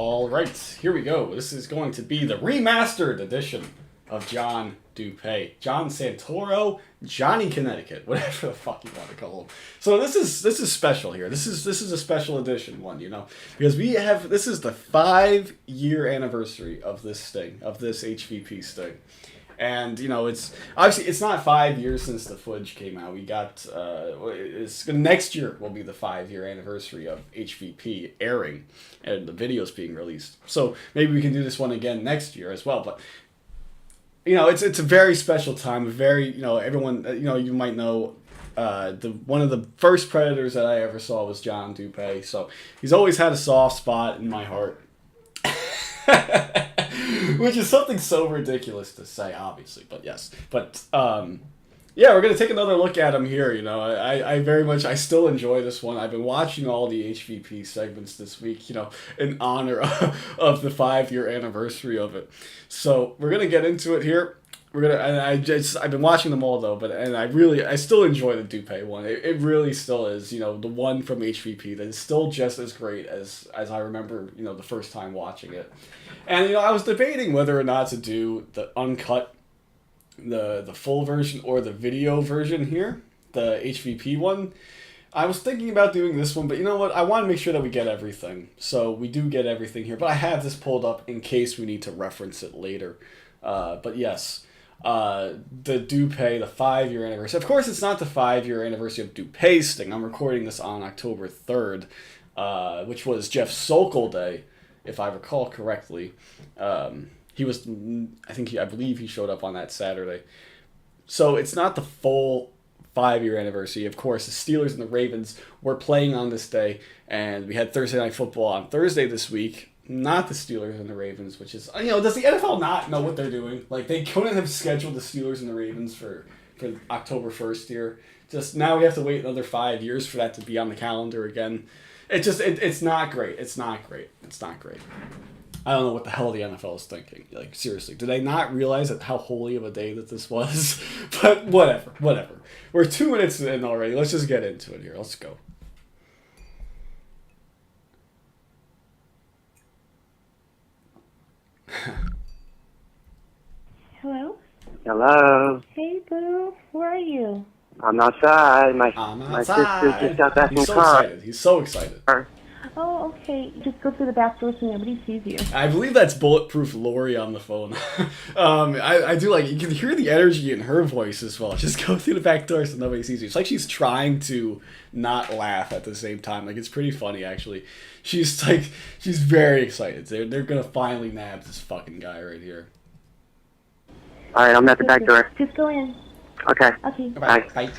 All right, here we go. This is going to be the remastered edition of John Dupee. John Santoro, Johnny Connecticut, whatever the fuck you want to call him. So this is special here. This is a special edition one, you know, because this is the 5-year anniversary of this sting, of this HVP sting. And, you know, it's not 5 years since the footage came out. We got, next year will be the 5-year anniversary of HVP airing and the videos being released. So maybe we can do this one again next year as well. But, you know, it's a very special time. Everyone, you might know, one of the first Predators that I ever saw was John Dupee. So he's always had a soft spot in my heart. Which is something so ridiculous to say, obviously, but yes. But, yeah, we're going to take another look at him here, you know. I still enjoy this one. I've been watching all the HVP segments this week, you know, in honor of the 5-year anniversary of it. So, we're going to get into it here. I've been watching them all, though, I still enjoy the Dupee one. It really still is, you know, the one from HVP that is still just as great as I remember, you know, the first time watching it. And, you know, I was debating whether or not to do the uncut, the full version or the video version here, the HVP one. I was thinking about doing this one, but you know what? I want to make sure that we get everything. So we do get everything here, but I have this pulled up in case we need to reference it later. But yes, the Dupee, the 5-year anniversary. Of course, it's not the 5-year anniversary of Dupee's sting. I'm recording this on October 3rd, which was Jeff Sokol Day, if I recall correctly. He was, I believe he showed up on that Saturday. So it's not the full 5-year anniversary. Of course, the Steelers and the Ravens were playing on this day, and we had Thursday Night Football on Thursday this week. Not the Steelers and the Ravens, which is, you know, does the NFL not know what they're doing? Like, they couldn't have scheduled the Steelers and the Ravens for October 1st here. Just now we have to wait another 5 years for that to be on the calendar again. It's not great. It's not great. I don't know what the hell the NFL is thinking. Like, seriously, did they not realize how holy of a day that this was? But whatever. We're 2 minutes in already. Let's just get into it here. Let's go. Hello? Hello. Hey, boo. Where are you? I'm outside. My sister just got back in the car. He's so excited. Oh, okay. Just go through the back door so nobody sees you. I believe that's Bulletproof Lori on the phone. I do like, you can hear the energy in her voice as well. Just go through the back door so nobody sees you. It's like she's trying to not laugh at the same time. Like, it's pretty funny, actually. She's very excited. They're going to finally nab this fucking guy right here. All right, I'm at the back door. Just go in. Okay. Okay. Bye.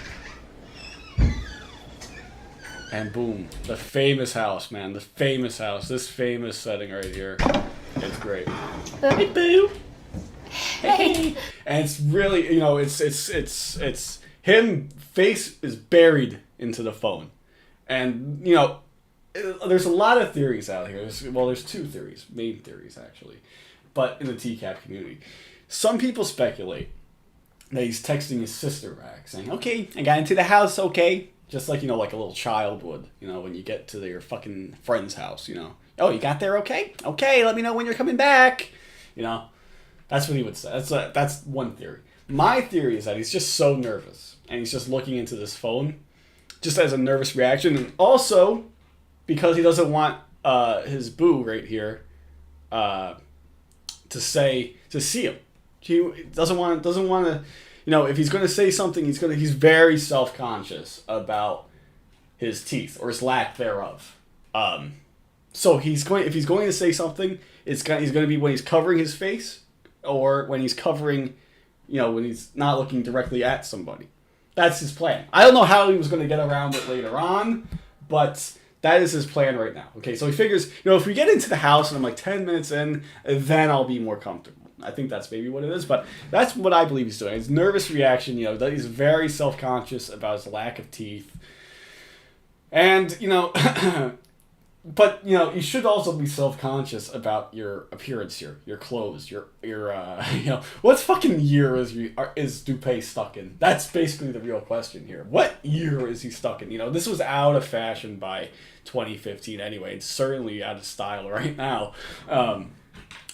And boom, the famous house, man. The famous house. This famous setting right here. It's great. Hey, boo. Hey. And it's really, you know, it's him, face is buried into the phone. And, you know, there's a lot of theories out here. There's 2 theories, main theories, actually. But in the TCAP community. Some people speculate that he's texting his sister back, saying, okay, I got into the house, okay? Just like, you know, like a little child would, you know, when you get to your fucking friend's house, you know. Oh, you got there, okay? Okay, let me know when you're coming back. You know, that's what he would say. That's one theory. My theory is that he's just so nervous, and he's just looking into this phone, just as a nervous reaction, and also because he doesn't want his boo right here to see him. He doesn't want to, you know, if he's going to say something, he's very self-conscious about his teeth or his lack thereof. So if he's going to say something, he's going to be when he's covering his face or when he's covering, you know, when he's not looking directly at somebody. That's his plan. I don't know how he was going to get around it later on, but that is his plan right now. Okay, so he figures, you know, if we get into the house and I'm like 10 minutes in, then I'll be more comfortable. I think that's maybe what it is, but that's what I believe he's doing. His nervous reaction, you know, that he's very self-conscious about his lack of teeth. And, you know, But you know, you should also be self-conscious about your appearance here, your clothes, your you know, what fucking year is Dupee stuck in? That's basically the real question here. What year is he stuck in? You know, this was out of fashion by 2015 anyway. It's certainly out of style right now.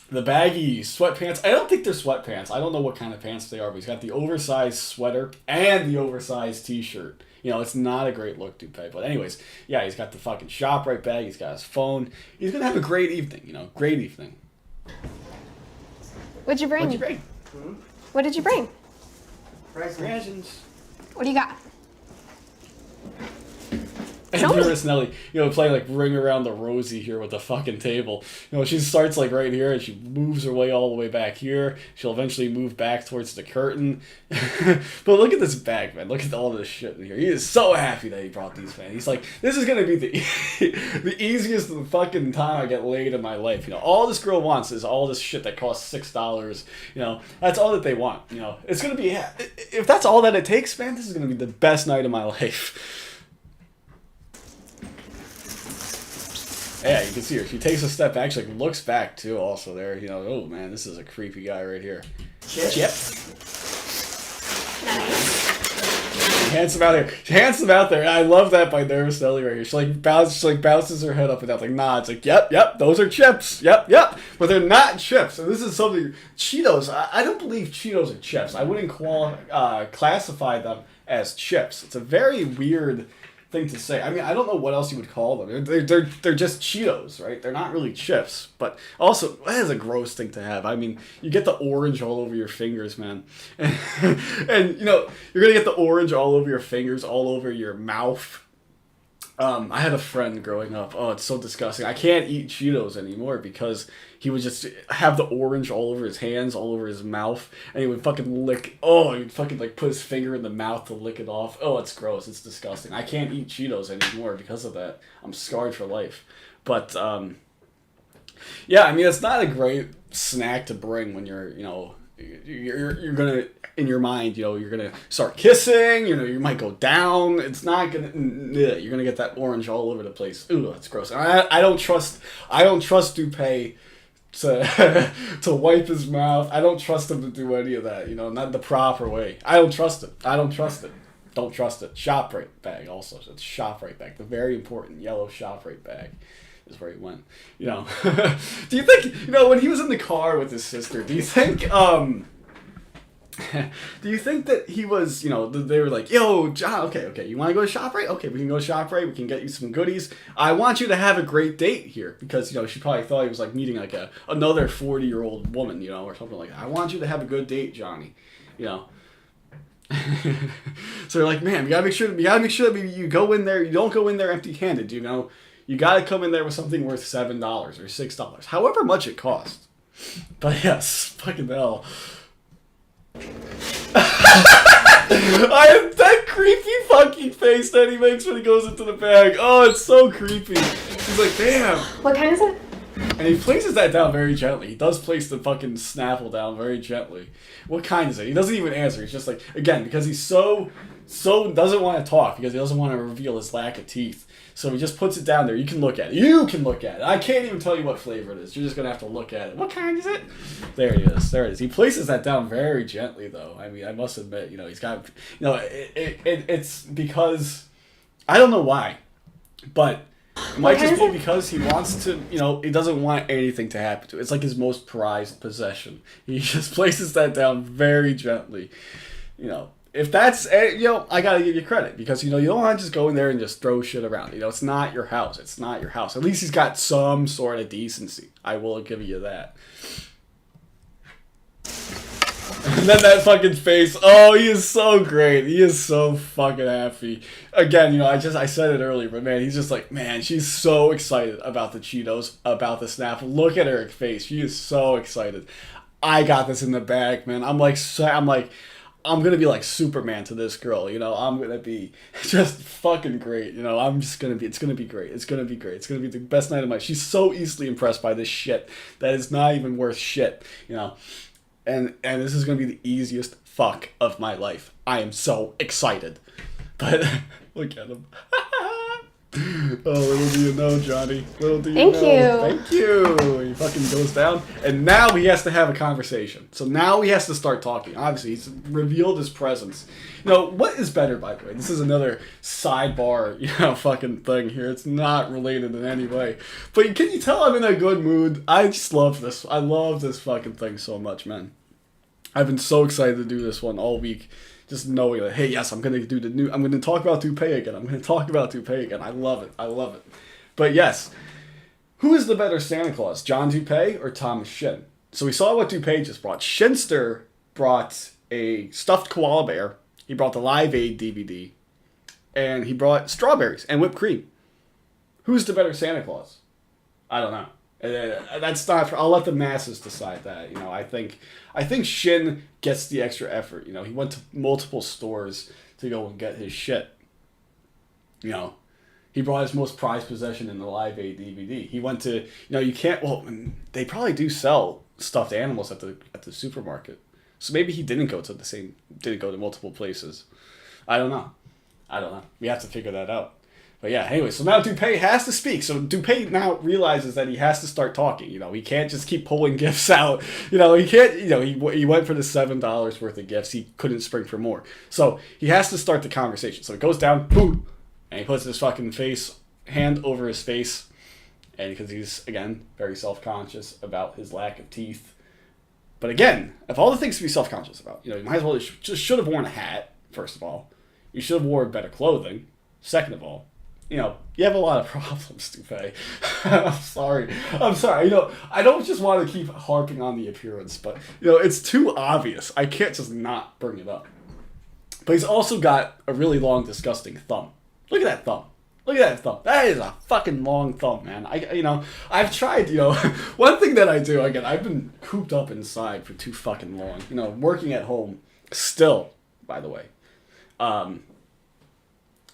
The baggy sweatpants. I don't think they're sweatpants. I don't know what kind of pants they are, but he's got the oversized sweater and the oversized t-shirt. You know, it's not a great look, Dupee. But anyways, yeah, he's got the fucking ShopRite bag. He's got his phone. He's going to have a great evening, you know. Great evening. What'd you bring? What did you bring? Presents. What do you got? And Doris Nelly, you know, playing like Ring Around the Rosie here with the fucking table. You know, she starts like right here and she moves her way all the way back here. She'll eventually move back towards the curtain. But look at this bag, man. Look at all this shit in here. He is so happy that he brought these, man. He's like, this is gonna be the easiest fucking time I get laid in my life. You know, all this girl wants is all this shit that costs $6. You know, that's all that they want. You know, it's gonna be, if that's all that it takes, man, this is gonna be the best night of my life. Yeah, you can see her. She takes a step back. She like looks back too. Also there, you know. Oh man, this is a creepy guy right here. Chip. Nice. Handsome out there. Handsome out there. I love that by Nervous Nelly right here. She like bounces her head up and down. Like nods. Like yep, those are chips. Yep. But they're not chips. And this is something. Cheetos. I don't believe Cheetos are chips. I wouldn't classify them as chips. It's a very weird thing to say. I mean, I don't know what else you would call them. They're just Cheetos, right? They're not really chips. But also, that is a gross thing to have. I mean, you get the orange all over your fingers, man. And you know, you're gonna get the orange all over your fingers, all over your mouth. I had a friend growing up. Oh, it's so disgusting. I can't eat Cheetos anymore because he would just have the orange all over his hands, all over his mouth, and he would fucking lick. Oh, he'd fucking like put his finger in the mouth to lick it off. Oh, it's gross. It's disgusting. I can't eat Cheetos anymore because of that. I'm scarred for life. But yeah, I mean, it's not a great snack to bring when you're, you know, you're gonna, in your mind, you know, you're gonna start kissing, you know, you might go down. It's not gonna, you're gonna get that orange all over the place. Ooh, that's gross. I don't trust Dupee to wipe his mouth. I don't trust him to do any of that, you know, not the proper way. I don't trust it. Don't trust it. ShopRite bag also. It's ShopRite bag. The very important yellow ShopRite bag is where he went. You know, do you think, you know, when he was in the car with his sister, do you think that he was, you know, they were like, yo, John, okay, you want to go to ShopRite? Okay, we can go to ShopRite. We can get you some goodies. I want you to have a great date here. Because, you know, she probably thought he was like meeting like another 40-year-old woman, you know, or something like that. I want you to have a good date, Johnny. You know. So they're like, man, we gotta make sure that you go in there, you don't go in there empty-handed, you know. You gotta come in there with something worth $7 or $6, however much it costs. But yes, fucking hell. That creepy fucking face that he makes when he goes into the bag. Oh, it's so creepy. He's like, damn. What kind is it? And he places that down very gently. He does place the fucking Snapple down very gently. What kind is it? He doesn't even answer. He's just like, again, because he's so doesn't want to talk, because he doesn't want to reveal his lack of teeth. So he just puts it down there. You can look at it. I can't even tell you what flavor it is. You're just going to have to look at it. What kind is it? There it is. He places that down very gently, though. I mean, I must admit, you know, he's got, you know, it's because, I don't know why, but it might just be because he wants to, you know, he doesn't want anything to happen to it. It's like his most prized possession. He just places that down very gently, you know. If that's, you know, I gotta give you credit, because, you know, you don't want to just go in there and just throw shit around. You know, it's not your house. At least he's got some sort of decency. I will give you that. And then that fucking face. Oh, he is so great. He is so fucking happy. Again, you know, I said it earlier, but man, he's just like, man, she's so excited about the Cheetos, about the Snap. Look at her face. She is so excited. I got this in the bag, man. I'm gonna be like Superman to this girl, you know. I'm gonna be just fucking great, you know. It's gonna be great. It's gonna be the best night of my life. She's so easily impressed by this shit that is not even worth shit, you know. And this is gonna be the easiest fuck of my life. I am so excited. But look at him. Oh, little do you know, Johnny. Little do you Thank know. you. Thank you. He fucking goes down, and now he has to have a conversation. So now he has to start talking. Obviously, he's revealed his presence. You know, what is better, by the way? This is another sidebar, fucking thing here. It's not related in any way. But can you tell I'm in a good mood? I just love this. I love this fucking thing so much, man. I've been so excited to do this one all week. Just knowing that, hey, yes, I'm going to talk about Dupee again. I love it. I love it. But yes, who is the better Santa Claus, John Dupee or Thomas Shin? So we saw what Dupee just brought. Shinster brought a stuffed koala bear. He brought the Live Aid DVD. And he brought strawberries and whipped cream. Who's the better Santa Claus? I don't know. That's not. I'll let the masses decide that. I think Shin gets the extra effort. He went to multiple stores to go and get his shit. He brought his most prized possession in the Live Aid DVD. He went to. You can't. Well, they probably do sell stuffed animals at the supermarket. So maybe he didn't go to multiple places. I don't know. We have to figure that out. But yeah, anyway, so now Dupee has to speak. So Dupee now realizes that he has to start talking. He can't just keep pulling gifts out. He can't, he went for the $7 worth of gifts. He couldn't spring for more. So he has to start the conversation. So it goes down, boom, and he puts his fucking hand over his face. And because he's, again, very self-conscious about his lack of teeth. But again, of all the things to be self-conscious about, you might as well should have worn a hat, first of all. You should have worn better clothing, second of all. You have a lot of problems, Dupee. I'm sorry. I don't just want to keep harping on the appearance, but, it's too obvious. I can't just not bring it up. But he's also got a really long, disgusting thumb. Look at that thumb. That is a fucking long thumb, man. I've tried, one thing that I do, again, I've been cooped up inside for too fucking long. Working at home, still, by the way.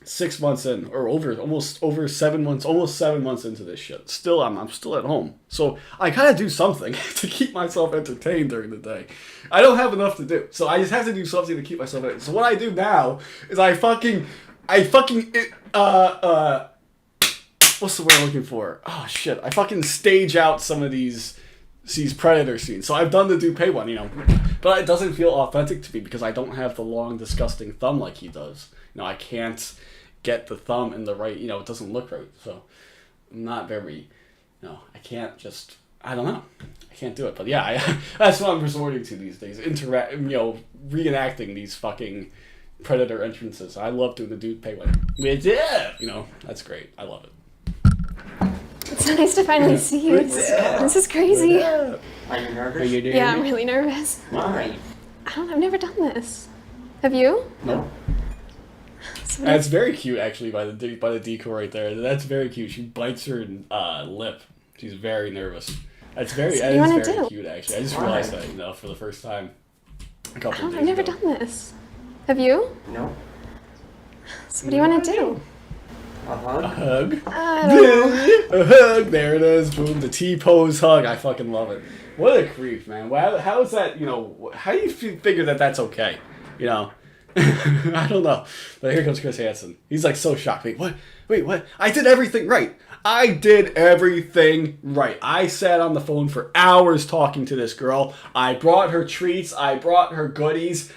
6 months in, or almost 7 months into this shit. Still, I'm still at home. So I gotta do something to keep myself entertained during the day. I don't have enough to do. So I just have to do something to keep myself entertained. So what I do now is what's the word I'm looking for? Oh shit. I fucking stage out some of these Predator scenes. So I've done the Dupee one, but it doesn't feel authentic to me because I don't have the long, disgusting thumb like he does. I can't get the thumb in the right, it doesn't look right. So I'm not very, I can't just, I don't know. I can't do it. But yeah, that's what I'm resorting to these days. Reenacting these fucking Predator entrances. I love doing the Dupee one. Yeah, that's great. I love it. It's so nice to finally see you. This is crazy. Are you nervous? Yeah, I'm really nervous. Why? I've never done this. Have you? No. That's very cute, actually, by the decoy right there. That's very cute. She bites her lip. She's very nervous. That's very cute, actually. I just realized that, for the first time a couple of days I've never ago. done this. Have you? No. So what do you want to do? A hug? A hug. I don't know. A hug. There it is. Boom. The T-pose hug. I fucking love it. What a creep, man. How is that, how do you figure that that's okay? I don't know. But here comes Chris Hansen. He's like so shocked. Wait, what? I did everything right. I sat on the phone for hours talking to this girl. I brought her treats. I brought her goodies.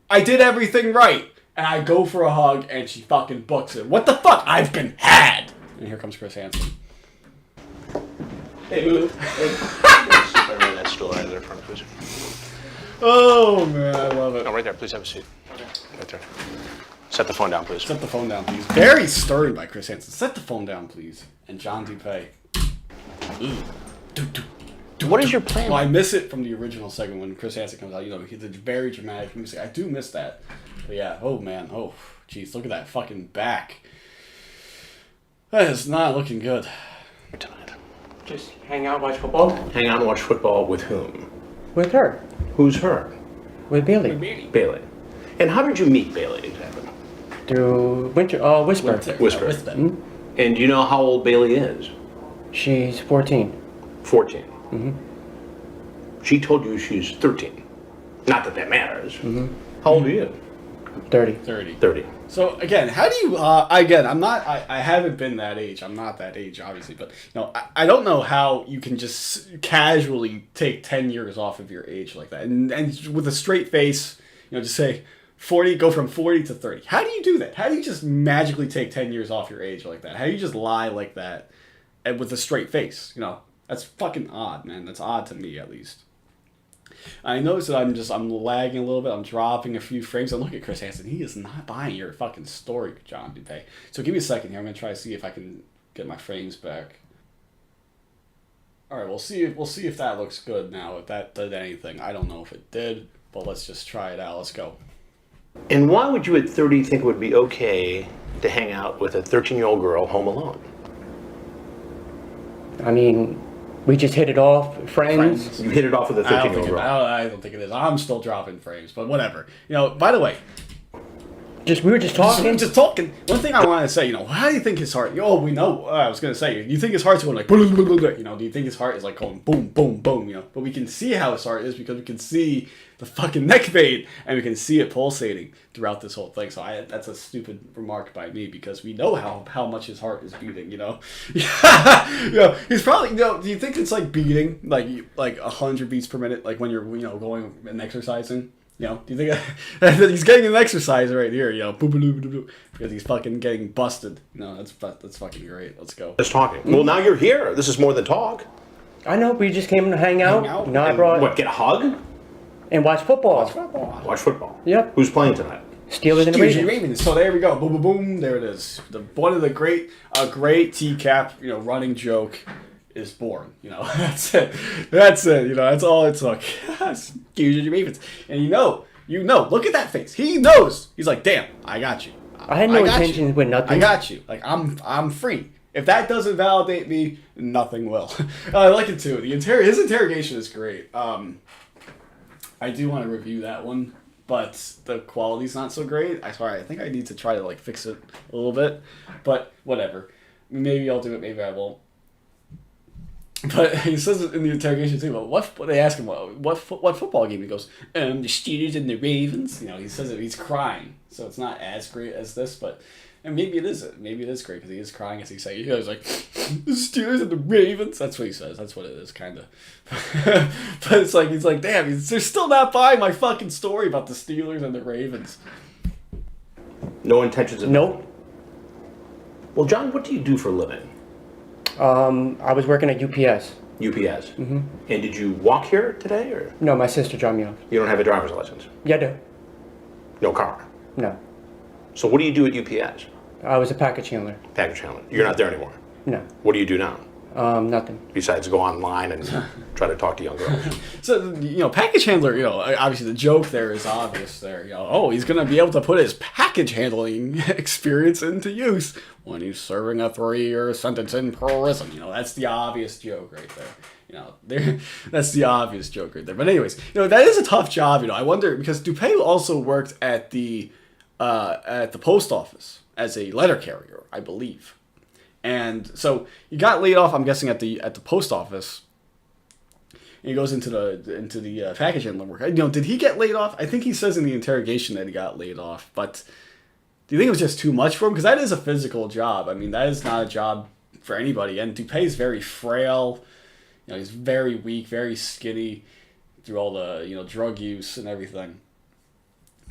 I did everything right. And I go for a hug and she fucking books it. What the fuck? I've been had. And here comes Chris Hansen. Hey, move. That stool right there in front, please. Oh, man, I love it. No, right there. Please have a seat. Right there. Set the phone down, please. Set the phone down, please. Very stern by Chris Hansen. Set the phone down, please. And John Dupee. What is your plan? Well, I miss it from the original segment when Chris Hansen comes out. He did very dramatic music. I do miss that. But yeah, oh man. Oh, jeez. Look at that fucking back. That is not looking good. Just hang out, watch football? Hang out and watch football with whom? With her. Who's her? With Bailey. Bailey. And how did you meet Bailey exactly? Through Whisper. Whisper. Hmm? And do you know how old Bailey is? She's 14. 14. Mm-hmm. She told you she's 13. Not that that matters. Mm-hmm. How old are you? 30. 30. 30. So again, how do you? Again, I haven't been that age. I'm not that age, obviously. But I don't know how you can just casually take 10 years off of your age like that, and with a straight face, just say 40, go from 40 to 30. How do you do that? How do you just magically take 10 years off your age like that? How do you just lie like that, and with a straight face? That's fucking odd, man. That's odd to me, at least. I notice that I'm lagging a little bit. I'm dropping a few frames. And look at Chris Hansen. He is not buying your fucking story, John Dupee. So give me a second here. I'm gonna try to see if I can get my frames back. All right, we'll see if that looks good now. If that did anything, I don't know if it did, but let's just try it out. Let's go. And why would you at 30 think it would be okay to hang out with a 13-year-old girl home alone? I mean, we just hit it off, friends. You hit it off with a 13-year-old girl. I don't think it is. I'm still dropping frames, but whatever. By the way, we were just talking. Just talking. One thing I want to say, how do you think his heart? We know. I was gonna say, you think his heart's going like, do you think his heart is like going boom, boom, boom? But we can see how his heart is because we can see the fucking neck vein and we can see it pulsating throughout this whole thing. So that's a stupid remark by me because we know how much his heart is beating. He's probably. Do you think it's like beating like 100 beats per minute, like when you're going and exercising? Do you think that he's getting an exercise right here? Because he's fucking getting busted. That's fucking great. Let's go. Just talking. Well, now you're here. This is more than talk. I know. We just came to hang out. I brought. What? Get a hug? And watch football. Watch football. Yep. Who's playing tonight? Steelers and the Ravens. So there we go. Boom, boom, boom. There it is. One of the great TCAP running joke is born. That's it. That's all it took. Steelers and Ravens. And look at that face. He knows. He's like, damn, I got you. I had no intentions with nothing. I got you. Like I'm free. If that doesn't validate me, nothing will. I like it too. His interrogation is great. I do want to review that one, but the quality's not so great. I think I need to try to fix it a little bit, but whatever. Maybe I'll do it. Maybe I won't. But he says it in the interrogation too. But what they ask him what football game? He goes, the Steelers and the Ravens. He says it. He's crying, so it's not as great as this, but. And maybe it is. Maybe it is great because he is crying as he says. He goes like, "The Steelers and the Ravens." That's what he says. That's what it is, kind of. But it's like he's like, "Damn, they're still not buying my fucking story about the Steelers and the Ravens." No intentions of. Nope. Well, John, what do you do for a living? I was working at UPS. UPS. Mm-hmm. And did you walk here today, or? No, my sister dropped me off. You don't have a driver's license. Yeah, I do. No car. No. So what do you do at UPS? I was a package handler. Package handler. You're not there anymore? No. What do you do now? Nothing. Besides go online and try to talk to young girls. So, package handler, obviously the joke there is obvious there. He's going to be able to put his package handling experience into use when he's serving a 3-year sentence in prison. That's the obvious joke right there. That's the obvious joke right there. But anyways, that is a tough job. I wonder, because Dupee also worked at the post office as a letter carrier, I believe. And so he got laid off, I'm guessing, at the post office. And he goes into the package handler work. Did he get laid off? I think he says in the interrogation that he got laid off. But do you think it was just too much for him? Because that is a physical job. I mean, that is not a job for anybody. And Dupee is very frail. He's very weak, very skinny through all the drug use and everything.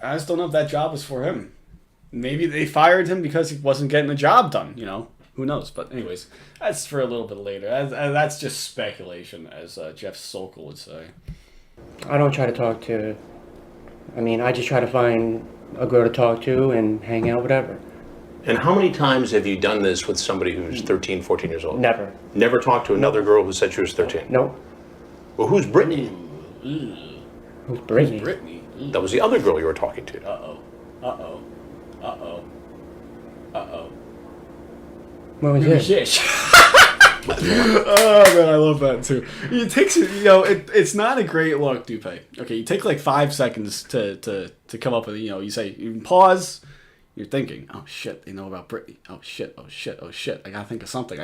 I just don't know if that job was for him. Maybe they fired him because he wasn't getting the job done, Who knows? But anyways, that's for a little bit later. That's just speculation, as Jeff Sokol would say. I don't try to talk to... I just try to find a girl to talk to and hang out, whatever. And how many times have you done this with somebody who's 13, 14 years old? Never. Never talked to another girl who said she was 13? Nope. Well, who's Brittany? Who's Brittany? Brittany? That was the other girl you were talking to. When was this? Shish. Oh man, I love that too. It takes it's not a great look, Dupee. Okay, you take like 5 seconds to come up with you say you pause. You're thinking, oh shit, they know about Brittany. Oh shit. I gotta think of something.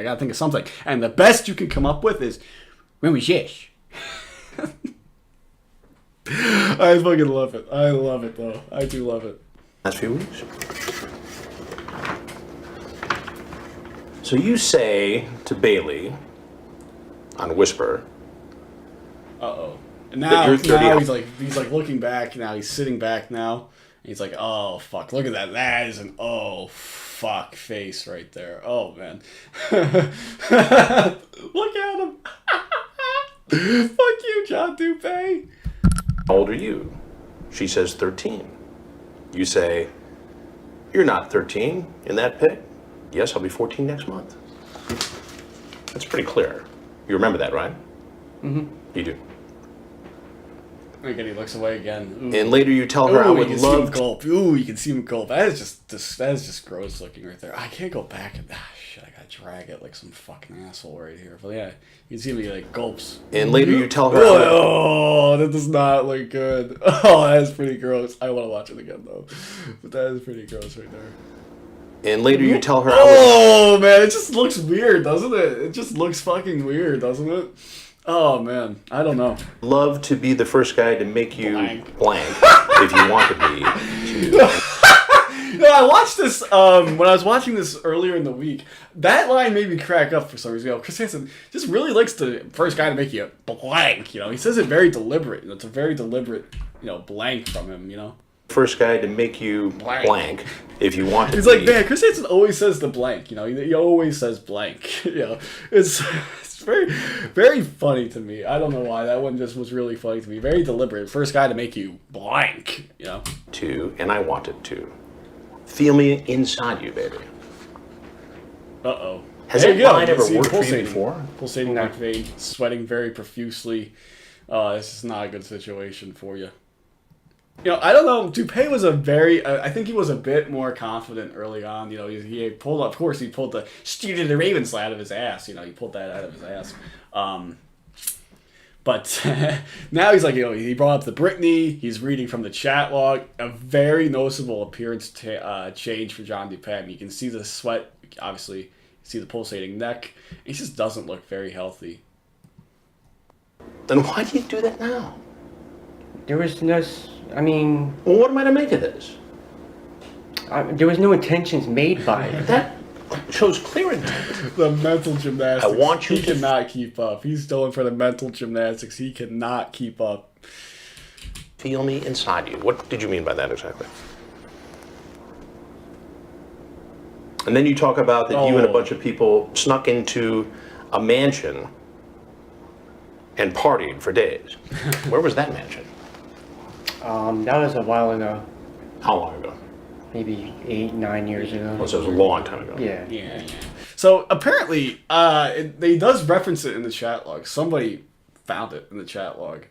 And the best you can come up with is, when was Shish? I fucking love it. I love it though. I do love it. Last few weeks. So you say to Bailey on Whisper. Uh-oh. And now he's like looking back now. He's sitting back now. And he's like, oh, fuck. Look at that. That is an oh, fuck face right there. Oh, man. Look at him. Fuck you, John Dupee. How old are you? She says 13. You say, you're not 13 in that pic? Yes, I'll be 14 next month. That's pretty clear. You remember that, right? Mm-hmm. You do. Again, he looks away again. Ooh. And later you tell her, I would love to gulp. Ooh, you can see him gulp. That is just gross looking right there. I can't go back and shit. I gotta drag it like some fucking asshole right here. But yeah, you can see him like gulps. And later you tell her, oh, that does not look good. Oh, that is pretty gross. I want to watch it again though. But that is pretty gross right there. And later you tell her, oh man, it just looks weird, doesn't it? It just looks fucking weird, doesn't it? Oh man, I don't know. Love to be the first guy to make you blank if you wanted me to. No, I watched this when I was watching this earlier in the week. That line made me crack up for some reason. You know, Chris Hansen just really likes the first guy to make you blank. You know, he says it very deliberate. It's a very deliberate, blank from him. You know, first guy to make you blank if you wanted. He's like, man, Chris Hansen always says the blank. You know, he always says blank. You know, it's very, very funny to me. I don't know why. That one just was really funny to me. Very deliberate. First guy to make you blank, you know? And I wanted to. Feel me inside you, baby. Uh-oh. Has that line ever worked for you before? Pulsating neck vein, sweating very profusely. This is not a good situation for you. You know, I don't know. Dupee was I think he was a bit more confident early on. You know, he pulled, of course, he pulled the Street of the Ravens out of his ass. You know, he pulled that out of his ass. But now he's like, he brought up the Britney. He's reading from the chat log. A very noticeable appearance change for John Dupee. I mean, you can see the sweat, obviously. You see the pulsating neck. He just doesn't look very healthy. Then why do you do that now? There was no... well, what am I to make of this? There was no intentions made by it. That shows clear intent. The mental gymnastics. I want you he cannot keep up. He's going for the mental gymnastics. He cannot keep up. Feel me inside you. What did you mean by that exactly? And then you talk about that you and a bunch of people snuck into a mansion and partied for days. Where was that mansion? That was a while ago. How long ago? Maybe 8, 9 years ago. Oh, so it was a long time ago. Yeah. So apparently, he does reference it in the chat log. Somebody found it in the chat log.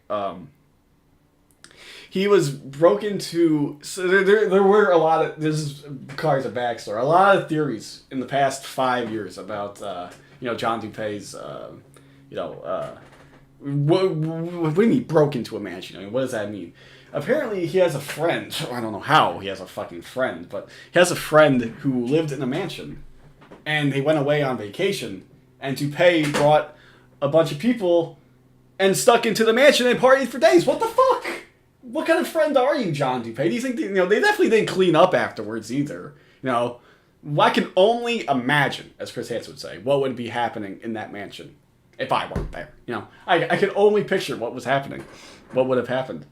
He was broke into. So there were a lot of. This is cars a backstory. A lot of theories in the past 5 years about John Dupee's what do you mean broke into a mansion? I mean, what does that mean? Apparently, he has a friend. I don't know how he has a fucking friend, but he has a friend who lived in a mansion, and they went away on vacation. And Dupee brought a bunch of people and stuck into the mansion and partied for days. What the fuck? What kind of friend are you, John Dupee? Do you think they definitely didn't clean up afterwards either? I can only imagine, as Chris Hansen would say, what would be happening in that mansion if I weren't there. I can only picture what was happening, what would have happened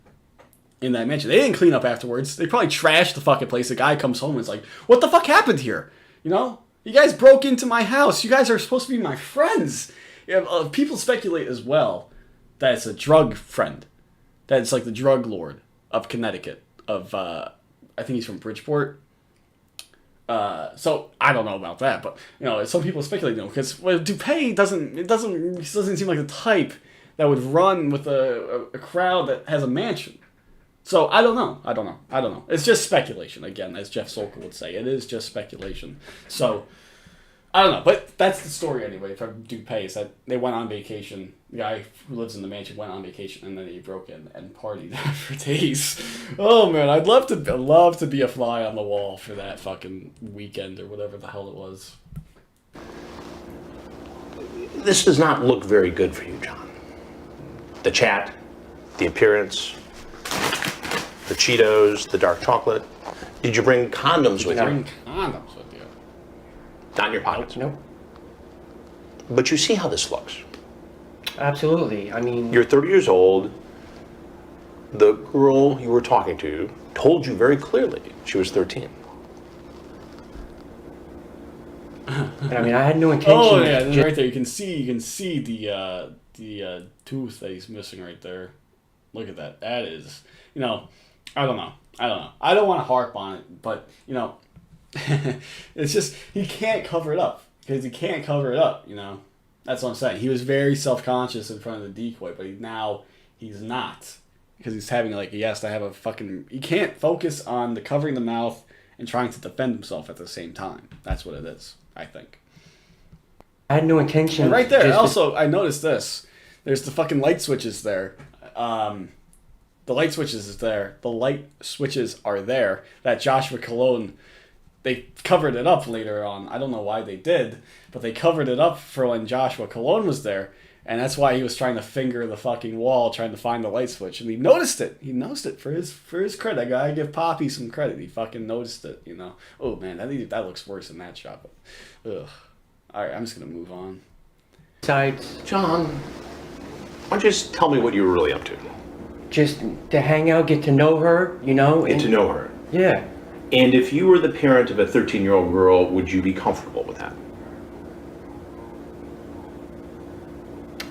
in that mansion. They didn't clean up afterwards. They probably trashed the fucking place. The guy comes home and is like, what the fuck happened here? You guys broke into my house. You guys are supposed to be my friends. People speculate as well that it's a drug friend. That it's like the drug lord of Connecticut. I think he's from Bridgeport. So I don't know about that, but some people speculate, because Dupee doesn't seem like the type that would run with a crowd that has a mansion. So I don't know. It's just speculation, again, as Jeff Sokol would say. It is just speculation. So I don't know, but that's the story anyway from Dupee, is that they went on vacation. The guy who lives in the mansion went on vacation, and then he broke in and partied for days. Oh man, I'd love to be a fly on the wall for that fucking weekend or whatever the hell it was. This does not look very good for you, John. The chat, the appearance, the Cheetos, the dark chocolate. Did you bring condoms with Bring you? condoms with you. Not in your pockets. Nope. But you see how this looks. Absolutely. I mean, You're 30 years old. The girl you were talking to told you very clearly she was 13. I mean, I had no intention. Oh yeah, right there. You can see the tooth that he's missing right there. Look at that. That is, I don't know. I don't want to harp on it, but it's just he can't cover it up because he can't cover it up. That's what I'm saying. He was very self-conscious in front of the decoy, but he's not because he's having he has to have a fucking. He can't focus on the covering the mouth and trying to defend himself at the same time. That's what it is, I think. I had no intention. And right there, also, I noticed this. There's the fucking light switches there. The light switches is there. The light switches are there. That Joshua Cologne, they covered it up later on. I don't know why they did, but they covered it up for when Joshua Cologne was there. And that's why he was trying to finger the fucking wall, trying to find the light switch. And he noticed it. He noticed it for his credit. I gotta give Poppy some credit. He fucking noticed it, Oh, man, that looks worse than that shot. But, ugh. All right, I'm just gonna move on. Besides, John, why don't you just tell me what you were really up to? just to hang out, get to know her, Get to know her. Yeah. And if you were the parent of a 13-year-old girl, would you be comfortable with that?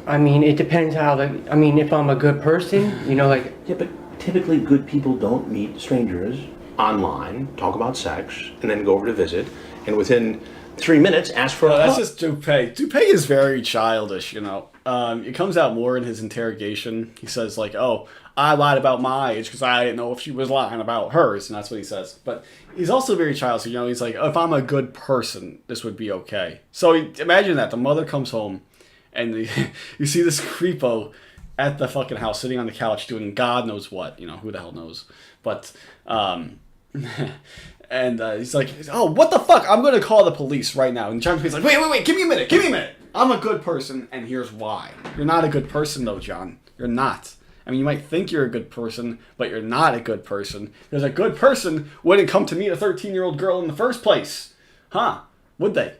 I mean, it depends if I'm a good person, Yeah, but typically good people don't meet strangers online, talk about sex, and then go over to visit, and within 3 minutes ask for a That's hug. just Dupee. Dupee is very childish, It comes out more in his interrogation. He says, oh, I lied about my age because I didn't know if she was lying about hers, and that's what he says. But he's also very childish. He's like, if I'm a good person, this would be okay. So imagine that. The mother comes home, and you see this creepo at the fucking house sitting on the couch doing God knows what. Who the hell knows. But, and he's like, oh, what the fuck? I'm going to call the police right now. And John Dupee's like, wait, give me a minute. I'm a good person, and here's why. You're not a good person, though, John. You're not. I mean, you might think you're a good person, but you're not a good person. Because a good person wouldn't come to meet a 13-year-old girl in the first place. Huh? Would they?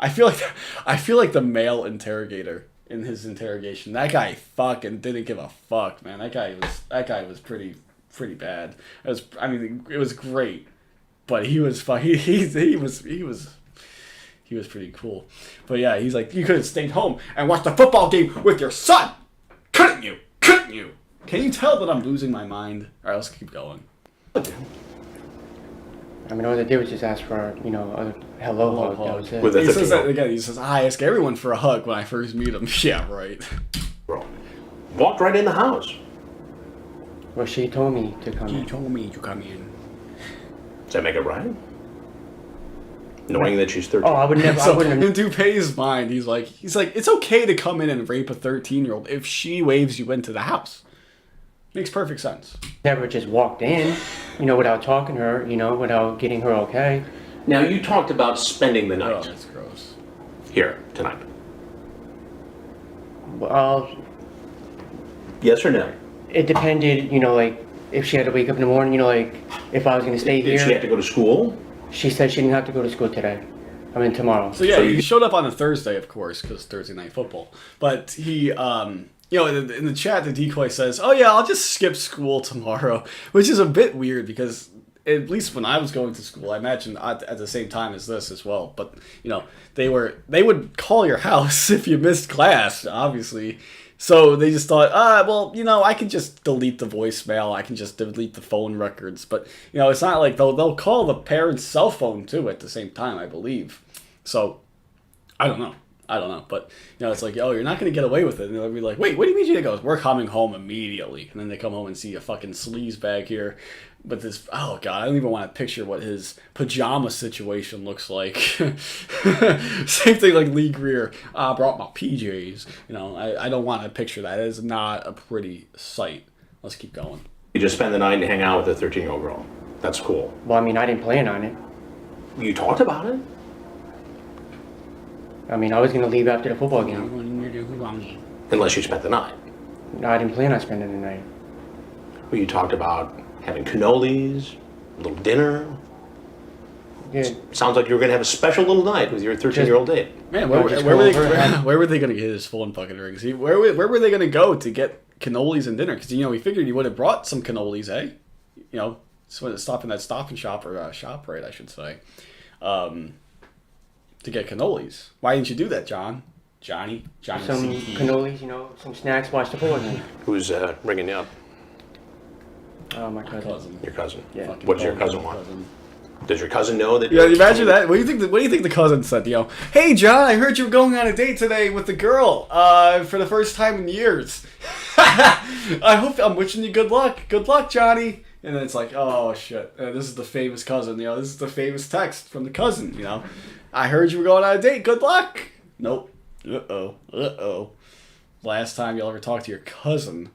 I feel like the male interrogator in his interrogation. That guy fucking didn't give a fuck, man. That guy was pretty bad. It was great, but he was pretty cool. But yeah, he's like, you could have stayed home and watched the football game with your son. Couldn't you? Can you tell that I'm losing my mind? All right, let's keep going. I mean, all they did was just ask for, a hello hug. That was it. With a He says 13-year-old. that again. He says, I ask everyone for a hug when I first meet them. Yeah, right. Girl. Walked right in the house. Well, she told me to come in. told me to come in. Does that make it right? Knowing that she's 13. Oh, I would never. I So wouldn't in have. Dupee's mind, he's like, it's okay to come in and rape a 13-year-old if she waves you into the house. Makes perfect sense. Never just walked in, without talking to her, without getting her okay. Now, you talked about spending the Oh, night that's gross. here tonight. Well, Yes or no? it depended, if she had to wake up in the morning, if I was going to stay Did here. she have to go to school? She said she didn't have to go to school today. Tomorrow. So yeah, So he you- showed up on a Thursday, of course, because Thursday night football. But he, in the chat, the decoy says, "Oh yeah, I'll just skip school tomorrow," which is a bit weird because at least when I was going to school, I imagine at the same time as this as well. But they would call your house if you missed class, obviously. So they just thought, I can just delete the voicemail. I can just delete the phone records. But, it's not like they'll call the parent's cell phone, too, at the same time, I believe. So, I don't know. But, it's like, oh, you're not going to get away with it. And they'll be like, wait, what do you mean? He goes, we're coming home immediately. And then they come home and see a fucking sleaze bag here. But this, oh God, I don't even want to picture what his pajama situation looks like. Same thing like Lee Greer. I brought my PJs. I don't want to picture that. It is not a pretty sight. Let's keep going. You just spend the night and hang out with a 13-year-old girl. That's cool. Well, I didn't plan on it. You talked about it. I was going to leave after the football game. Unless you spent the night. No, I didn't plan on spending the night. Well, you talked about having cannolis, A little dinner? Yeah. Sounds like you were going to have a special little night with your 13-year-old date. Man, where were they going to get his phone fucking rings? Where were they going to go to get cannolis and dinner? Because, we figured you would have brought some cannolis, eh? Stop in that Stop and Shop, or ShopRite, I should say, to get cannolis. Why didn't you do that, Johnny Some CT. cannolis, some snacks, watch the football game. Who's ringing you up? My cousin. Your cousin? Yeah. What does your cousin want? Does your cousin know that? Yeah, imagine that. What do you think the cousin said? Hey John, I heard you were going on a date today with the girl for the first time in years. I'm wishing you good luck. Good luck, Johnny. And then it's like, oh shit, this is the famous cousin. This is the famous text from the cousin. I heard you were going on a date. Good luck. Nope. Uh-oh. Last time you'll ever talk to your cousin,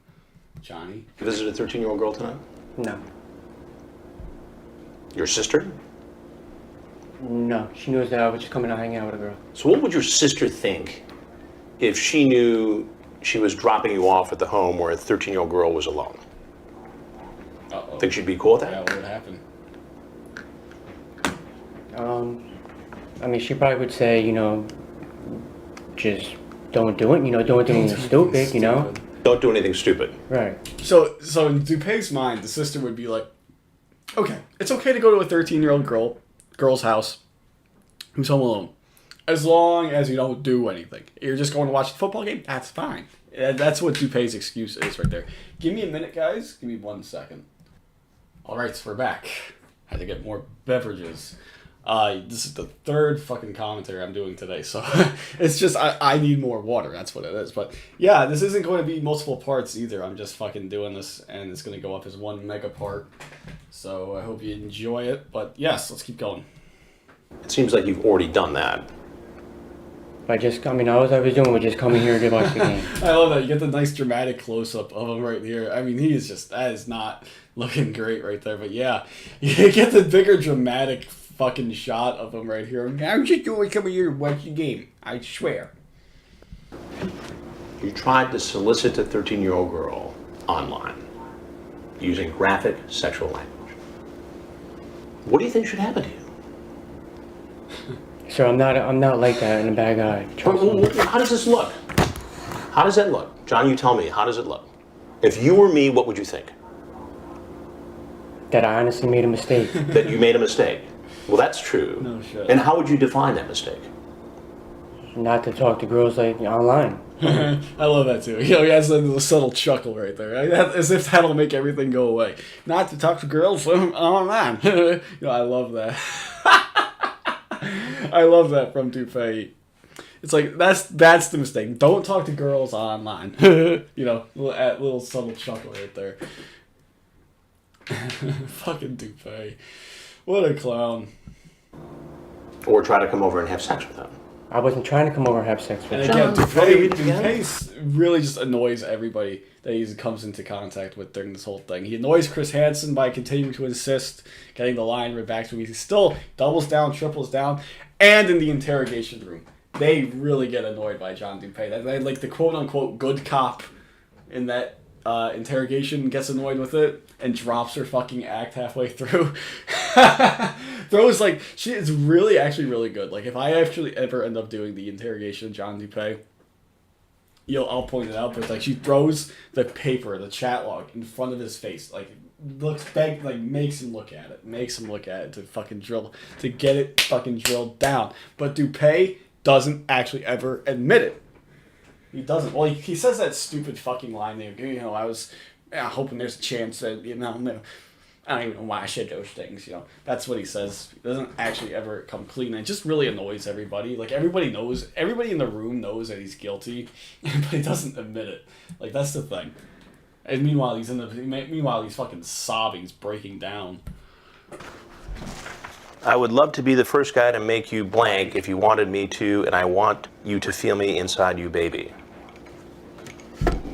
Johnny. You visited a 13-year-old girl tonight? No. Your sister? No, she knows that I was just coming to hang out with a girl. So what would your sister think if she knew she was dropping you off at the home where a 13-year-old girl was alone? Uh-oh. Think she'd be cool with that? Yeah, what would happen? She probably would say, just don't do it, don't do anything stupid, Don't do anything stupid. Right. So in Dupee's mind, the sister would be like, okay, it's okay to go to a 13-year-old girl's house who's home alone, as long as you don't do anything. You're just going to watch the football game, that's fine. That's what Dupee's excuse is right there. Give me a minute, guys. Give me 1 second. All right, so we're back. Had to get more beverages. This is the third fucking commentary I'm doing today, so it's just I need more water. That's what it is. But yeah, this isn't going to be multiple parts either. I'm just fucking doing this, and it's going to go up as one mega part. So I hope you enjoy it. But yes, let's keep going. It seems like you've already done that. All I was doing was just coming here to watch the game. I love that. You get the nice dramatic close-up of him right here. He is just, that is not looking great right there. But yeah, you get the bigger dramatic fucking shot of him right here. I'm just doing coming here to watch the game. I swear. You tried to solicit a 13-year-old girl online using graphic sexual language. What do you think should happen to you? Sir, I'm not like that and a bad guy. Trust me. How does this look? How does that look? John, you tell me, how does it look? If you were me, what would you think? That I honestly made a mistake. That you made a mistake. Well, that's true. No shit. And how would you define that mistake? Not to talk to girls online. I love that too. He has a subtle chuckle right there, as if that'll make everything go away. Not to talk to girls online. I love that. I love that from Dupee. It's like that's the mistake. Don't talk to girls online. Little subtle chuckle right there. Fucking Dupee. What a clown. Or try to come over and have sex with them. I wasn't trying to come over and have sex with And you. again, Dupee really just annoys everybody that he comes into contact with during this whole thing. He annoys Chris Hansen by continuing to insist, getting the line right back to him. He still doubles down, triples down, and in the interrogation room, they really get annoyed by John Dupee. They like the quote-unquote good cop in that interrogation gets annoyed with it and drops her fucking act halfway through. Throws she is really actually really good. Like if I actually ever end up doing the interrogation of John Dupee, I'll point it out, but she throws the paper, the chat log in front of his face, looks back, makes him look at it to fucking get it fucking drilled down. But Dupee doesn't actually ever admit it. He doesn't. Well, he says that stupid fucking line there. I was hoping there's a chance that, I don't even know why I said those things, That's what he says. He doesn't actually ever come clean. And it just really annoys everybody. Everybody in the room knows that he's guilty, but he doesn't admit it. That's the thing. And meanwhile, he's fucking sobbing, he's breaking down. I would love to be the first guy to make you blank if you wanted me to, and I want you to feel me inside you, baby.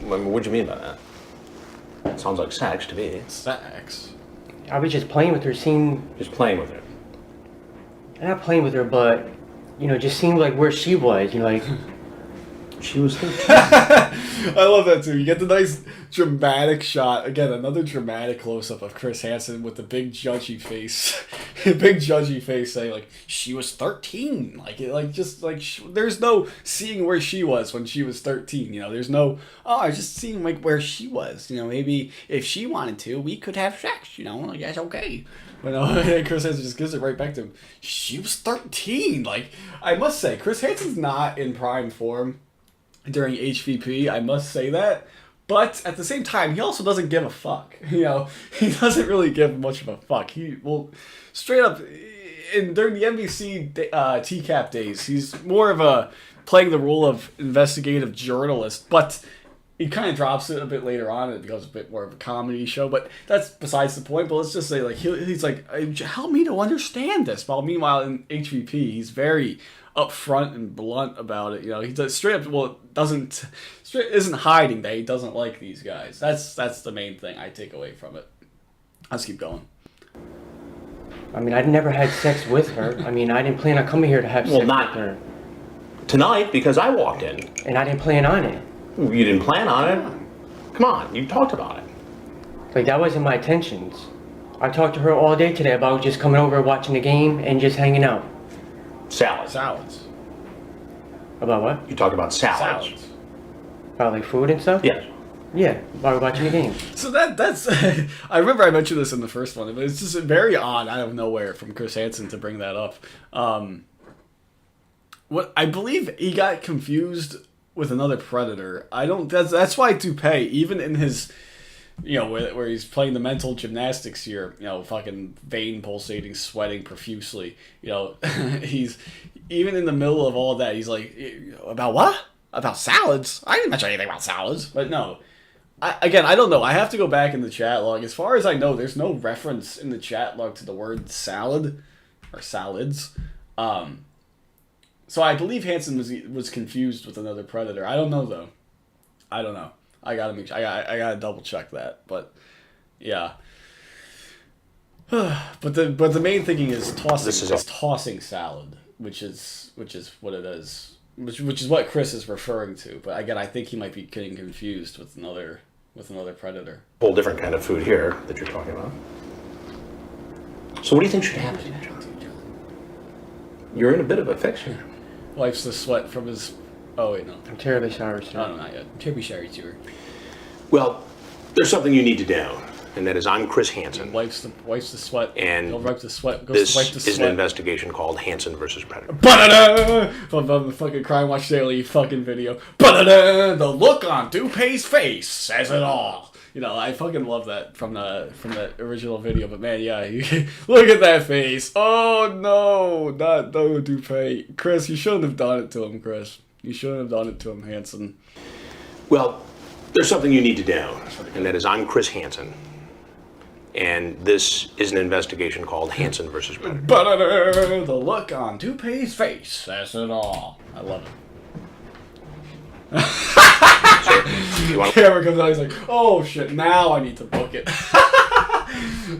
What do you mean by that? Sounds like sex to me. Sex? I was just playing with her, Just playing with her. not playing with her, but, just seeing where she was, She was 13. I love that too. You get the nice dramatic shot. Again, another dramatic close-up of Chris Hansen with the big judgy face. Big judgy face saying, like, she was 13. There's no seeing where she was when she was 13. You know, there's no, I was just seeing, like, where she was. You know, maybe if she wanted to, we could have sex. You know, like, that's okay. But no, Chris Hansen just gives it right back to him. She was 13. Like, I must say, Chris Hansen's not in prime form during HVP. I must say that. But at the same time, he also doesn't give a fuck. You know, he doesn't really give much of a fuck. He will straight up during the NBC TCAP days, he's more of a playing the role of investigative journalist, but he kind of drops it a bit later on, and it becomes a bit more of a comedy show, but that's besides the point. But let's just say, like, he's like, help me to understand this. While meanwhile in HVP, he's very upfront and blunt about it. You know, he does straight up, isn't hiding that he doesn't like these guys. That's the main thing I take away from it. Let's keep going. I mean, I'd never had sex with her. I mean, I didn't plan on coming here to have sex with her. Tonight, because I walked in. And I didn't plan on it. You didn't plan on it? Come on, you talked about it. Like, that wasn't my intentions. I talked to her all day today about just coming over, watching the game, and just hanging out. Salads. About what? You talked about salads. About, like, food and stuff? Yes. Yeah, while watching the game. So that's I remember I mentioned this in the first one, but it's just very odd out of nowhere from Chris Hansen to bring that up. What I believe he got confused with another Predator. That's why Dupee, even in his, you know, where he's playing the mental gymnastics here, you know, fucking vein pulsating, sweating profusely, you know, he's even in the middle of all that, he's like, about what? About salads? I didn't mention anything about salads. But no, I don't know. I have to go back in the chat log. As far as I know, there's no reference in the chat log to the word salad or salads. So I believe Hansen was confused with another Predator. I don't know though. I don't know. I gotta double check that. But yeah. but the main thinking is tossing salad, which is what it is. Which is what Chris is referring to. But again, I think he might be getting confused with another Predator. Whole different kind of food here that you're talking about. So what do you think should happen? You're in a bit of a fix here. Wipes the sweat from his... Oh, wait, no. I'm terribly sorry, sir. No, not yet. I'm terribly sorry, sir. Well, there's something you need to know, and that is I'm Chris Hansen. Wipes the sweat. And he'll wipe the sweat. This is an investigation called Hansen versus Predator. Ba-da-da! From the fucking Crime Watch Daily fucking video. Ba-da-da! The look on Dupee's face says it all. You know, I fucking love that from the original video. But man, yeah, look at that face. Oh no, no Dupee. Chris, you shouldn't have done it to him, Chris. You shouldn't have done it to him, Hansen. Well, there's something you need to know, and that is I'm Chris Hansen. And this is an investigation called Hansen versus Predator. Ba-da-da! The look on Dupee's face says it all. I love it. Camera comes out, he's like, oh shit, now I need to book it.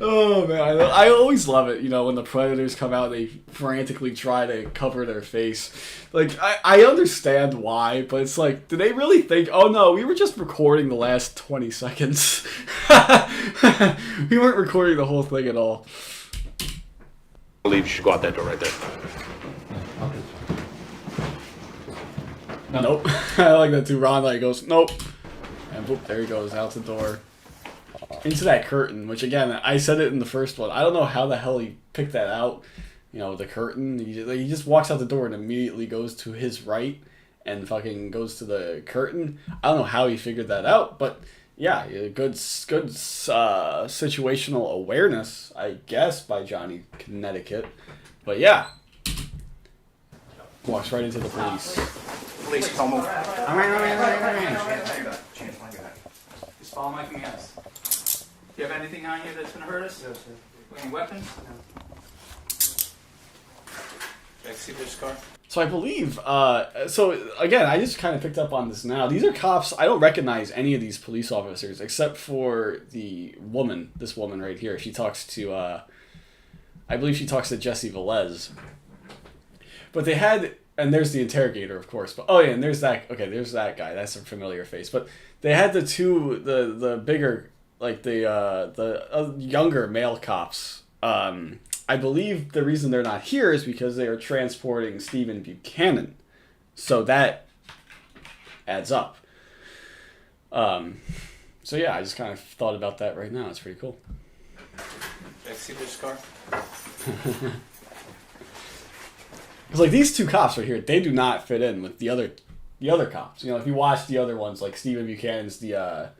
Oh man, I always love it, you know, when the Predators come out, they frantically try to cover their face. Like, I understand why, but it's like, do they really think, oh no, we were just recording the last 20 seconds. We weren't recording the whole thing at all. I believe you should go out that door right there. Nope. I like that too. Ron like goes, nope. And boop, there he goes, out the door. Into that curtain, which again, I said it in the first one. I don't know how the hell he picked that out. You know, the curtain. He just walks out the door and immediately goes to his right and fucking goes to the curtain. I don't know how he figured that out, but yeah, good situational awareness, I guess, by Johnny Connecticut. But yeah. Walks right into the police. Police, come over. Just follow my commands. Do you have anything on you that's going to hurt us? No, sir. Any weapons? No. Should I see this car? So I believe, so again, I just kind of picked up on this now. These are cops. I don't recognize any of these police officers except for the woman, this woman right here. She talks to, I believe she talks to Jesse Velez. But they had and there's the interrogator, of course. But oh yeah, and there's that. Okay, there's that guy. That's a familiar face. But they had the bigger, like the younger male cops. I believe the reason they're not here is because they are transporting Stephen Buchanan. So that adds up. So yeah, I just kind of thought about that right now. It's pretty cool. Did I see this car? Because like these two cops right here, they do not fit in with the other cops. You know, if you watch the other ones, like Stephen Buchanan's, the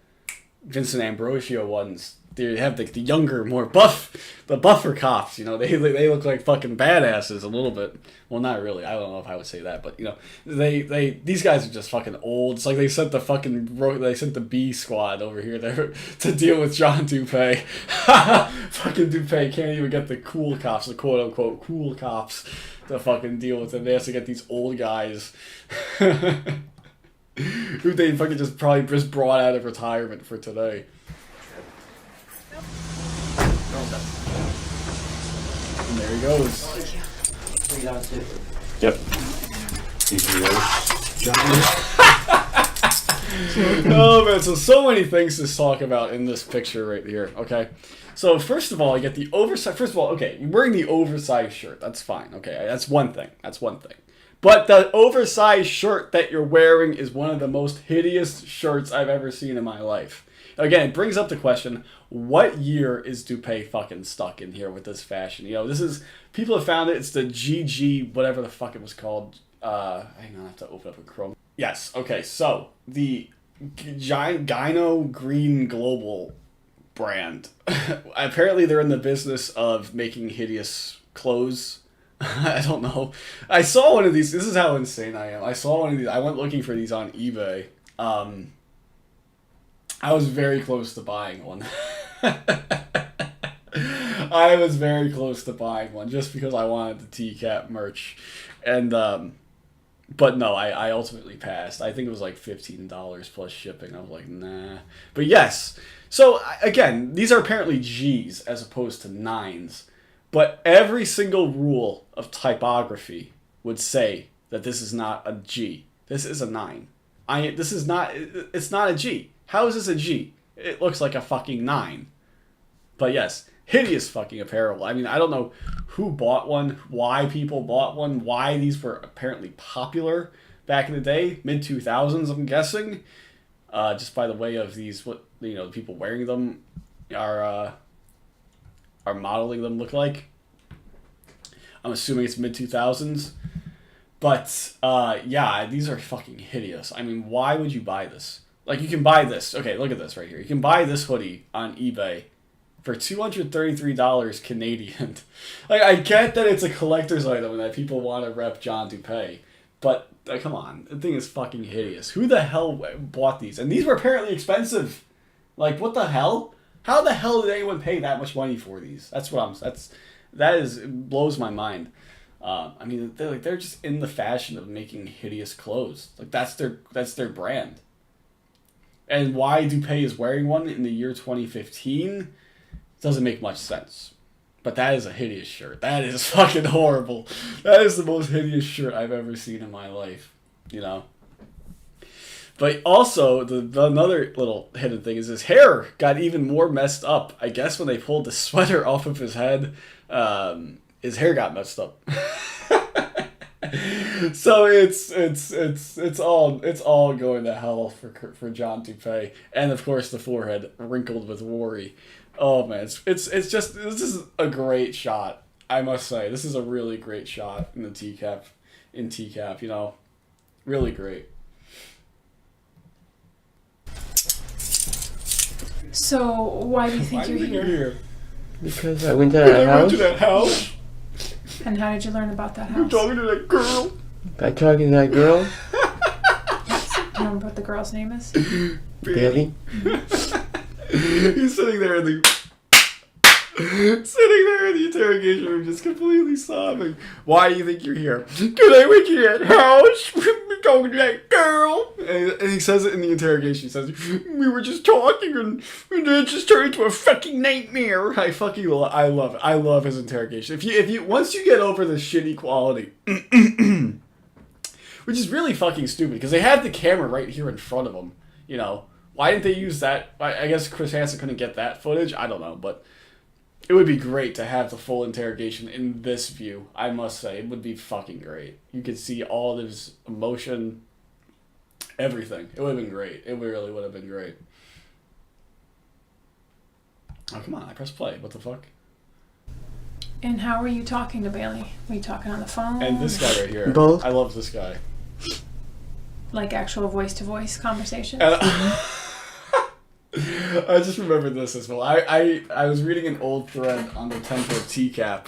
Vincent Ambrosio ones, they have the younger, more buffer cops. You know, they look like fucking badasses a little bit. Well, not really. I don't know if I would say that, but you know, these guys are just fucking old. It's like they sent the B squad over here there to deal with John Dupee. Fucking Dupee can't even get the cool cops, the quote unquote cool cops, to fucking deal with him. They have to get these old guys who they fucking probably just brought out of retirement for today. And there he goes. Yep. Oh man, so many things to talk about in this picture right here. Okay, so first of all, I get the oversized. First of all, okay, you're wearing the oversized shirt. That's fine. Okay, that's one thing. But the oversized shirt that you're wearing is one of the most hideous shirts I've ever seen in my life. Again, it brings up the question, what year is Dupee fucking stuck in here with this fashion? You know, this is, people have found it, it's the GG, whatever the fuck it was called. Hang on, I have to open up a Chrome. Yes, okay, so, the Gyno Green Global brand. Apparently they're in the business of making hideous clothes. I don't know. I saw one of these, this is how insane I am. I saw one of these, I went looking for these on eBay. I was very close to buying one. I was very close to buying one just because I wanted the TCAP merch. And, but no, I ultimately passed. I think it was like $15 plus shipping. I was like, nah. But yes. So, again, these are apparently G's as opposed to 9s. But every single rule of typography would say that this is not a G. This is a 9. It's not a G. How is this a G? It looks like a fucking 9. But yes, hideous fucking apparel. I mean, I don't know who bought one, why people bought one, why these were apparently popular back in the day, mid-2000s, I'm guessing. Just by the way of these, what, you know, the people wearing them are modeling them look like. I'm assuming it's mid-2000s. But, yeah, these are fucking hideous. I mean, why would you buy this? Like, you can buy this. Okay, look at this right here. You can buy this hoodie on eBay for $233 Canadian. Like, I get that it's a collector's item and that people want to rep John Dupee. But, come on. The thing is fucking hideous. Who the hell bought these? And these were apparently expensive. Like, what the hell? How the hell did anyone pay that much money for these? It blows my mind. I mean, they're just in the fashion of making hideous clothes. Like, that's their brand. And why Dupee is wearing one in the year 2015 doesn't make much sense. But that is a hideous shirt. That is fucking horrible. That is the most hideous shirt I've ever seen in my life. You know? But also, another little hidden thing is his hair got even more messed up. I guess when they pulled the sweater off of his head, his hair got messed up. So it's all going to hell for John Dupee, and of course the forehead wrinkled with worry. Oh man, this is a great shot. I must say, this is a really great shot in the TCAP. You know, really great. So, why do you think you're here? Because I went to that house. Went to that house. And how did you learn about that You're house? talking to that girl. By talking to that girl, You remember what the girl's name is? Billy. He's sitting there in the interrogation room, just completely sobbing. Why do you think you're here? Because I went to that house. We're talking to that girl. And he says it in the interrogation. He says, we were just talking and it just turned into a fucking nightmare. I love it. I love his interrogation. If you once you get over the shitty quality which is really fucking stupid because they had the camera right here in front of them. You know, why didn't they use that? I guess Chris Hansen couldn't get that footage. I don't know, but it would be great to have the full interrogation in this view. I must say, it would be fucking great. You could see all of his emotion, everything. It would have been great. It really would have been great. Oh, come on. I pressed play. What the fuck? And how were you talking to Bailey? Were you talking on the phone? And this guy right here. Both. I love this guy. Like actual voice-to-voice conversations? And I just remembered this as well. I was reading an old thread on the Temple of TCAP,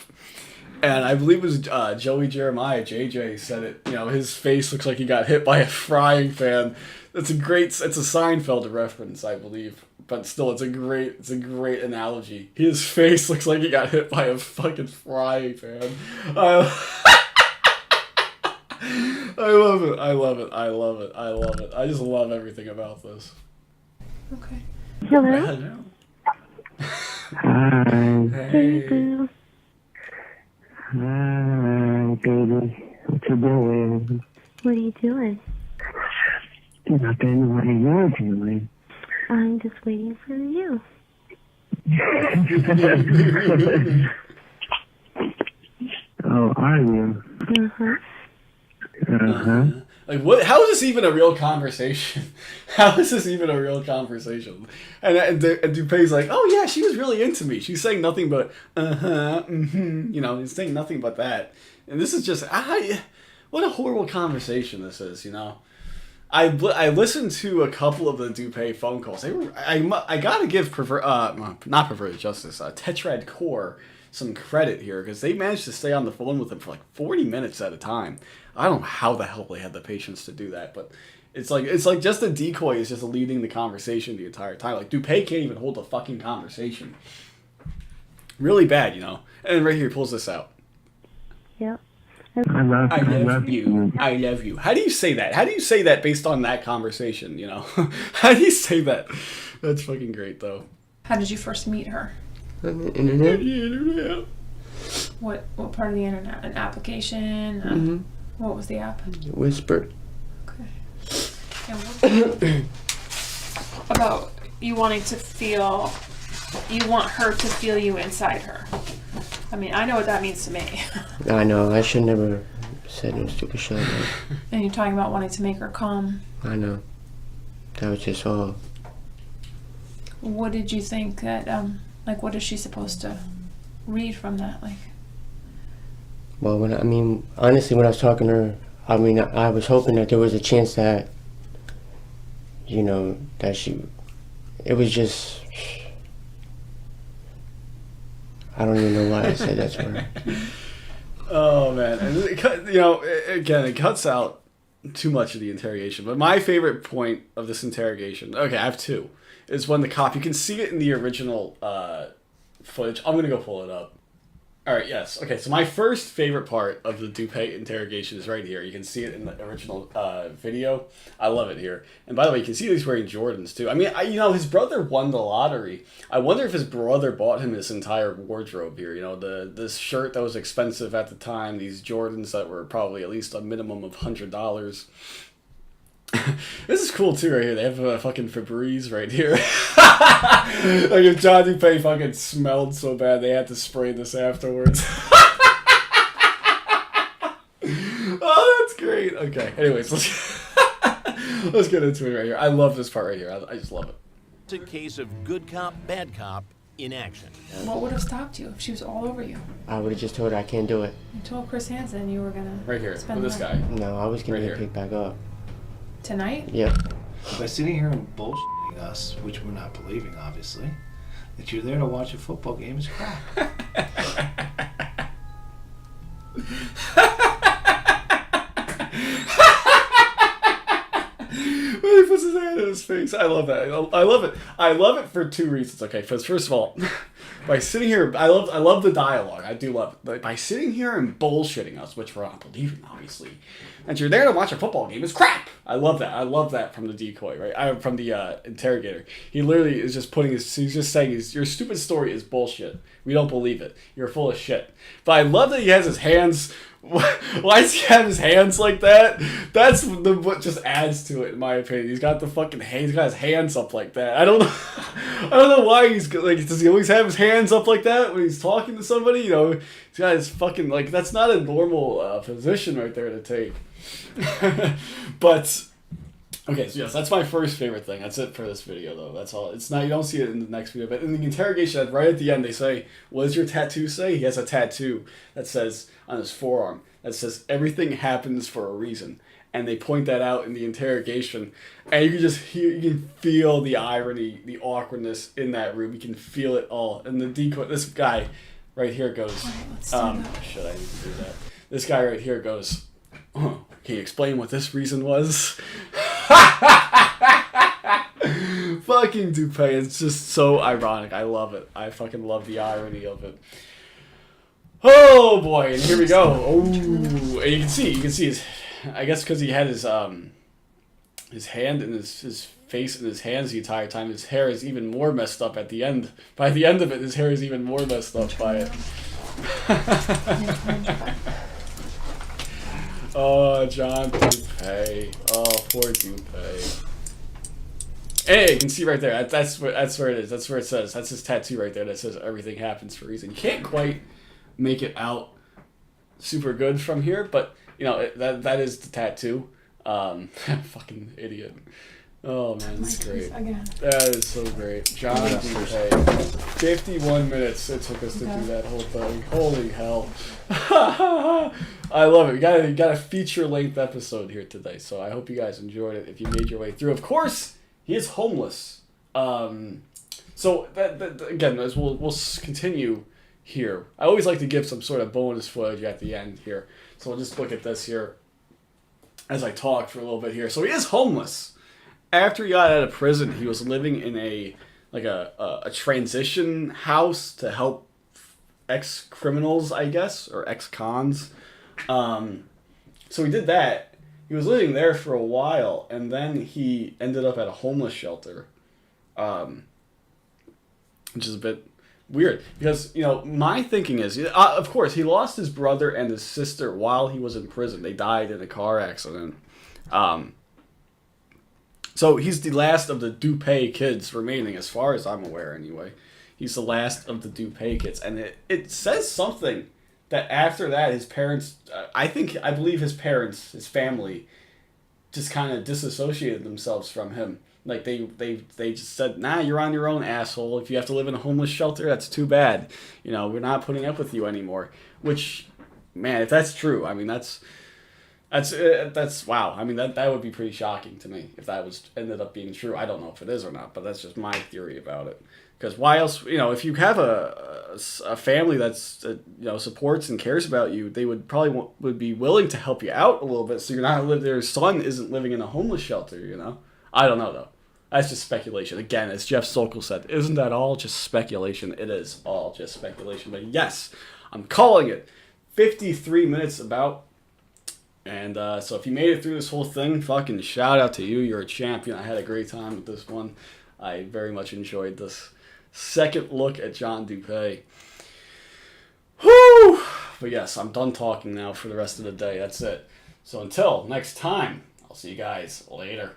and I believe it was Joey Jeremiah, JJ, said it. You know, his face looks like he got hit by a frying pan. It's a Seinfeld reference, I believe. But still, it's a great analogy. His face looks like he got hit by a fucking frying pan. I love it. I love it. I love it. I love it. I just love everything about this. Okay. Hello? Hi. Hey, boo. Hi, baby. What you doing? What are you doing? Nothing. What are you doing? I'm just waiting for you. Oh, are you? Uh-huh. Uh-huh. Like, what? How is this even a real conversation? How is this even a real conversation? And Dupee's like, oh yeah, she was really into me. She's saying nothing but you know, he's saying nothing but that. And this is just, what a horrible conversation this is, you know. I listened to a couple of the Dupee phone calls. I gotta give not Perverted Justice, Tetrad Core some credit here because they managed to stay on the phone with him for like 40 minutes at a time. I don't know how the hell they had the patience to do that, but it's like just the decoy is just leading the conversation the entire time. Like Dupee can't even hold a fucking conversation. Really bad, you know. And right here he pulls this out. Yep. I love you. I love you. How do you say that? How do you say that based on that conversation, you know? How do you say that? That's fucking great, though. How did you first meet her? On the internet? Yeah. What part of the internet? An application? Mm-hmm. What was the app? Whisper. Okay. And what about you wanting to feel, you want her to feel you inside her? I mean, I know what that means to me. I know. I should never said no stupid shit like that. And you're talking about wanting to make her come. I know. That was just all. What did you think that, like, what is she supposed to read from that? Like, Well, honestly, when I was talking to her, I was hoping that there was a chance that, you know, that it was just, I don't even know why I said that to her. Oh, man. And it cuts out too much of the interrogation. But my favorite point of this interrogation, okay, I have two, is when the cop, you can see it in the original footage. I'm going to go pull it up. All right, yes. Okay, so my first favorite part of the Dupee interrogation is right here. You can see it in the original video. I love it here. And by the way, you can see he's wearing Jordans, too. I mean, his brother won the lottery. I wonder if his brother bought him this entire wardrobe here. You know, this shirt that was expensive at the time, these Jordans that were probably at least a minimum of $100. This is cool too right here. They have a fucking Febreze right here. Like if John Dupee fucking smelled so bad they had to spray this afterwards. Oh, that's great. Okay, anyways, let's get into it right here. I love this part right here. I just love it. It's a case of good cop, bad cop in action. what would have stopped you if she was all over you? I would have just told her I can't do it. You told Chris Hansen you were gonna Right here spend with this the guy. No, I was going Right to get here. picked back up. Tonight? Yep. By sitting here and bullshitting us, which we're not believing, obviously, that you're there to watch a football game is crap. When he puts his hand in his face, I love that. I love it. I love it for two reasons. Okay, first of all, by sitting here, I love the dialogue. I do love it. But by sitting here and bullshitting us, which we're not believing, obviously, and you're there to watch a football game is crap. I love that. I love that from the decoy, right? From the interrogator. He literally is just he's just saying, your stupid story is bullshit. We don't believe it. You're full of shit. But I love that he has his hands Why does he have his hands like that? That's what just adds to it, in my opinion. He's got the fucking he's got his hands up like that. I don't know. I don't know why he's like. Does he always have his hands up like that when he's talking to somebody? You know, he's got his fucking like. That's not a normal position right there to take. But okay, so yes, that's my first favorite thing. That's it for this video, though. That's all. It's not. You don't see it in the next video, but in the interrogation, right at the end, they say, "What does your tattoo say?" He has a tattoo that says on his forearm that says, "Everything happens for a reason," and they point that out in the interrogation, and you can just hear, you can feel the irony, the awkwardness in that room. You can feel it all. And the decoy, this guy right here goes, should I need to do that? This guy right here goes, "Oh, can you explain what this reason was?" Fucking Dupee. It's just so ironic. I love it. I fucking love the irony of it. Oh boy, and here we go. Oh, and you can see his, I guess because he had his hand and his face in his hands the entire time, his hair is even more messed up at the end. By the end of it, his hair is even more messed up by it. Oh, John Dupee. Oh, poor Dupee. Hey, you can see right there. That's where it is. That's where it says. That's his tattoo right there that says everything happens for a reason. You can't quite make it out super good from here, but you know that is the tattoo. Fucking idiot. Oh man, that's great. That is so great. John Dupee. 51 minutes it took us to do that whole thing. Holy hell. I love it. We got a feature-length episode here today, so I hope you guys enjoyed it if you made your way through. Of course, he is homeless. So that again, as we'll continue here. I always like to give some sort of bonus footage at the end here. So we'll just look at this here as I talk for a little bit here. So he is homeless. After he got out of prison, he was living in a transition house to help ex-criminals, I guess, or ex-cons. So he did that. He was living there for a while, and then he ended up at a homeless shelter, which is a bit weird. Because, you know, my thinking is, of course, he lost his brother and his sister while he was in prison. They died in a car accident. So he's the last of the Dupee kids remaining, as far as I'm aware, anyway. He's the last of the Dupee kids. And it says something that after that, his parents, I believe his parents, his family, just kind of disassociated themselves from him. Like, they just said, nah, you're on your own, asshole. If you have to live in a homeless shelter, that's too bad. You know, we're not putting up with you anymore. Which, man, if that's true, I mean, that's wow. I mean, that would be pretty shocking to me if that ended up being true. I don't know if it is or not, but that's just my theory about it. Because why else, you know, if you have a family that's, supports and cares about you, they would probably would be willing to help you out a little bit so you're not their son isn't living in a homeless shelter, you know? I don't know, though. That's just speculation. Again, as Jeff Sokol said, isn't that all just speculation? It is all just speculation. But yes, I'm calling it 53 minutes about. And so if you made it through this whole thing, fucking shout out to you. You're a champion. I had a great time with this one. I very much enjoyed this second look at John Dupee. Whew! But yes, I'm done talking now for the rest of the day. That's it. So until next time, I'll see you guys later.